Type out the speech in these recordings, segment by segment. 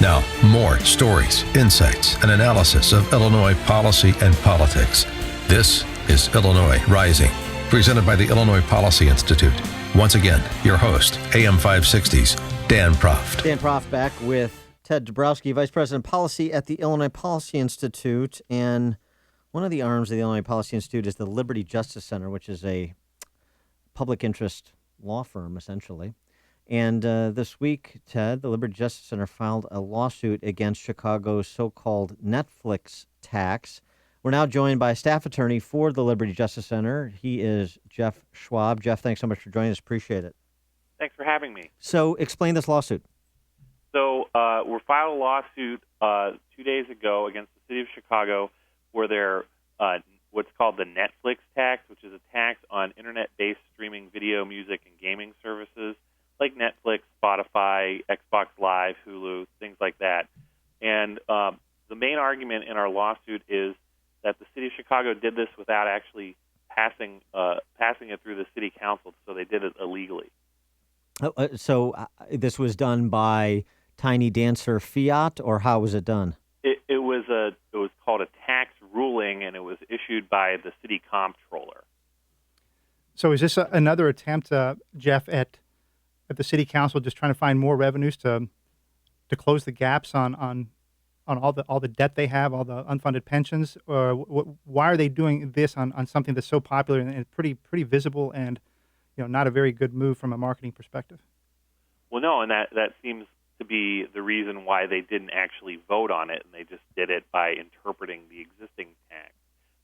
Now, more stories, insights, and analysis of Illinois policy and politics. This is Illinois Rising, presented by the Illinois Policy Institute. Once again, your host, AM 560's Dan Proft. Dan Proft back with Ted Dabrowski, Vice President of Policy at the Illinois Policy Institute. And one of the arms of the Illinois Policy Institute is the Liberty Justice Center, which is a public interest law firm, essentially. And this week, Ted, the Liberty Justice Center filed a lawsuit against Chicago's so-called Netflix tax. We're now joined by a staff attorney for the Liberty Justice Center. He is Jeff Schwab. Jeff, thanks so much for joining us. Appreciate it. Thanks for having me. So explain this lawsuit. So we filed a lawsuit 2 days ago against the city of Chicago for their what's called the Netflix tax, which is a tax on internet-based streaming video, music, and gaming services like Netflix, Spotify, Xbox Live, Hulu, things like that. And the main argument in our lawsuit is that the city of Chicago did this without actually passing it through the city council, so they did it illegally. So this was done by Tiny Dancer Fiat, or how was it done? It was called a tax ruling, and it was issued by the city comptroller. So is this another attempt, Jeff, at the city council just trying to find more revenues to close the gaps on all the debt they have, all the unfunded pensions? Why are they doing this on something that's so popular and pretty visible and not a very good move from a marketing perspective? Well, no, and that seems to be the reason why they didn't actually vote on it, and they just did it by interpreting the existing tax.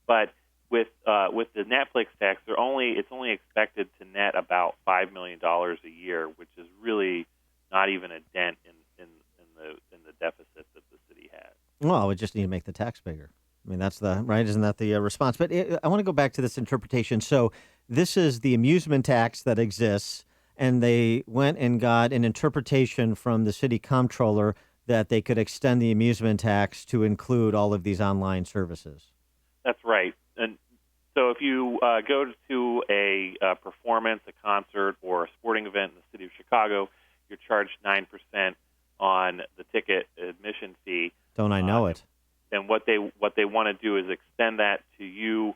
But with the Netflix tax, it's only expected to net about $5 million a year, which is really not even a dent in the deficit that the city has. Well, we just need to make the tax bigger. I mean, that's right? Isn't that the response? But I want to go back to this interpretation. So this is the amusement tax that exists, and they went and got an interpretation from the city comptroller that they could extend the amusement tax to include all of these online services. That's right. And so if you go to a performance, a concert, or a sporting event in the city of Chicago, you're charged 9% on the ticket admission fee. Don't I know it? And what they want to do is extend that to you,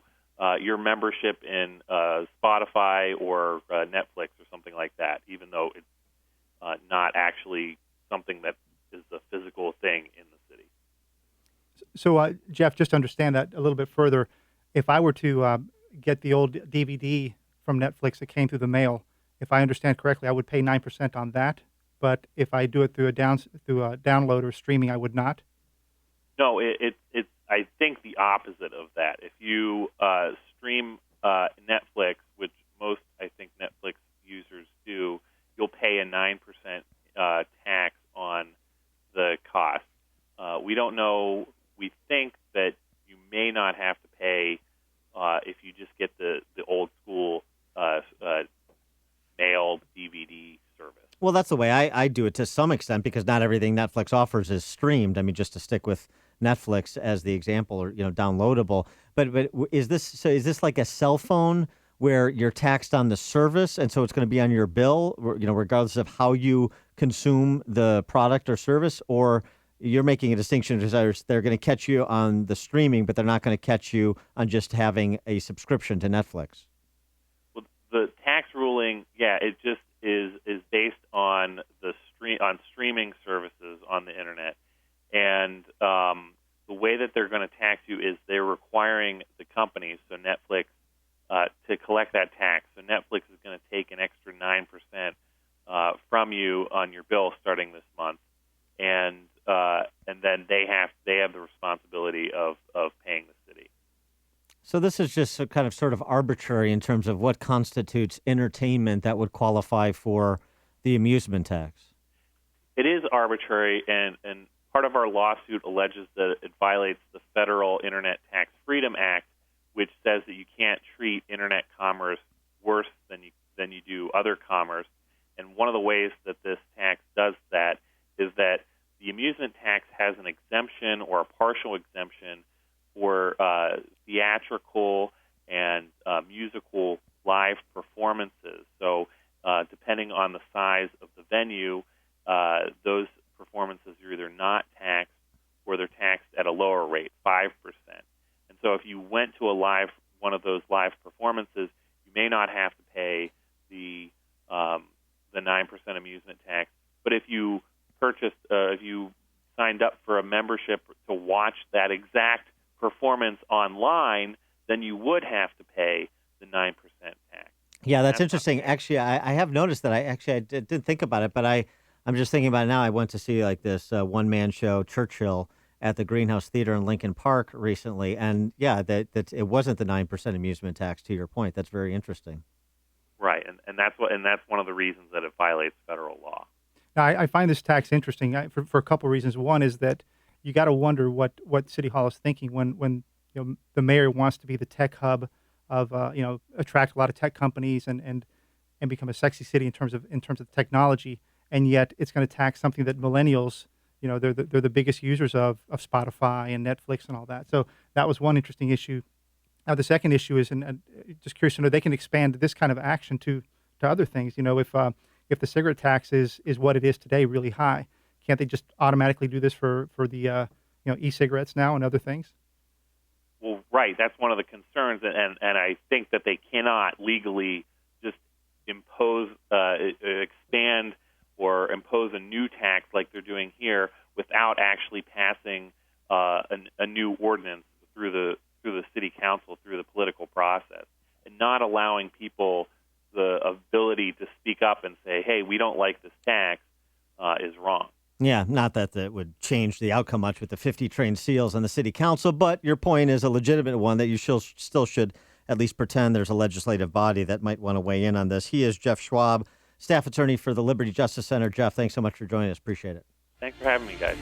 your membership in Spotify or Netflix or something like that, even though it's not actually something that is a physical thing in the city. So, Jeff, just to understand that a little bit further, if I were to get the old DVD from Netflix that came through the mail, if I understand correctly, I would pay 9% on that. But if I do it through a download or streaming, I would not? No, it's I think the opposite of that. If you stream Netflix, which most I think Netflix users do, you'll pay a 9% tax on the cost. We don't know. We think that you may not have to pay if you just get the old school mailed DVD service. Well, that's the way I do it to some extent, because not everything Netflix offers is streamed. I mean, just to stick with Netflix as the example, or downloadable. But is this like a cell phone where you're taxed on the service, and so it's going to be on your bill, regardless of how you consume the product or service, or you're making a distinction because they're going to catch you on the streaming, but they're not going to catch you on just having a subscription to Netflix? Well, the tax ruling, it just is based on streaming services on the internet, and the way that they're going to tax you is they're requiring the companies, so Netflix, to collect that tax. So Netflix is going to take an extra 9% from you on your bill starting this month, and then they have the responsibility of paying the city. So this is just a kind of sort of arbitrary in terms of what constitutes entertainment that would qualify for the amusement tax. It is arbitrary, and part of our lawsuit alleges that it violates the Federal Internet Tax Freedom Act, which says that you can't treat Internet commerce worse than you do other commerce. And one of the ways that this tax does that is that the amusement tax has an exemption or a partial exemption for theatrical and musical live performances. So depending on the size of the venue, those performances are either not taxed or they're taxed at a lower rate, 5%. And so if you went to one of those live performances, you may not have to pay the 9% amusement tax. But if you if you signed up for a membership to watch that exact performance online, then you would have to pay the 9% tax. Yeah, that's interesting. Actually, I have noticed that. I didn't think about it, but I'm just thinking about it now. I went to see like this one-man show, Churchill, at the Greenhouse Theater in Lincoln Park recently, and yeah, that it wasn't the 9% amusement tax. To your point, that's very interesting. Right, and that's one of the reasons that it violates federal law. Now, I find this tax interesting for a couple of reasons. One is that you got to wonder what City Hall is thinking when the mayor wants to be the tech hub of attract a lot of tech companies and become a sexy city in terms of technology, and yet it's going to tax something that millennials, they're the biggest users of Spotify and Netflix and all that. So that was one interesting issue. Now the second issue is, and just curious to know, they can expand this kind of action to other things. If the cigarette tax is what it is today, really high, can't they just automatically do this for the e-cigarettes now and other things? Well, right. That's one of the concerns, and I think that they cannot legally just expand or impose a new tax like they're doing here without actually passing a new ordinance through the city council, through the political process, and not allowing people the ability to speak up and say, hey, we don't like this tax, is wrong. Yeah, not that would change the outcome much with the 50 trained SEALs on the city council, but your point is a legitimate one that you still should at least pretend there's a legislative body that might want to weigh in on this. He is Jeff Schwab, staff attorney for the Liberty Justice Center. Jeff, thanks so much for joining us. Appreciate it. Thanks for having me, guys.